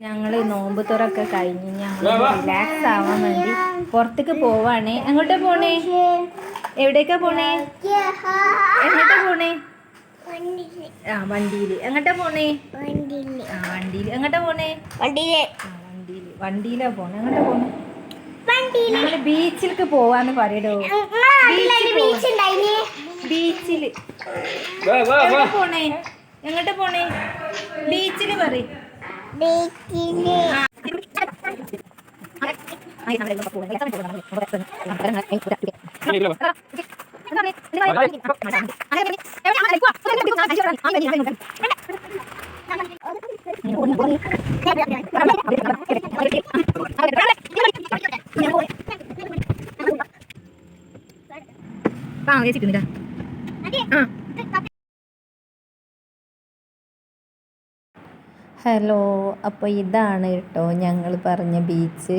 ഞങ്ങൾ നോമ്പ് തുറക്കെ കഴിഞ്ഞ് ഞങ്ങൾ റിലാക്സ് ആവാൻ വേണ്ടി പുറത്തേക്ക് പോവാണ്. എങ്ങോട്ടാ പോണേ? എവിടേക്കാ പോണേ? എങ്ങോട്ടാ പോണേ? വണ്ടിയിൽ. എങ്ങോട്ടാ പോണേ? വണ്ടിയിൽ. എങ്ങോട്ടാ പോണേ? വണ്ടിയിലാ പോണേ. എങ്ങോട്ടാ പോണേ? ഞങ്ങള് ബീച്ചിലേക്ക് പോവാന്ന് പറയടോ. ബീച്ചിൽ പോണേ? എങ്ങോട്ടാ പോണേ? ബീച്ചിൽ പറയും. ഹലോ, അപ്പോൾ ഇതാണ് കേട്ടോ ഞങ്ങൾ പറഞ്ഞ ബീച്ച്.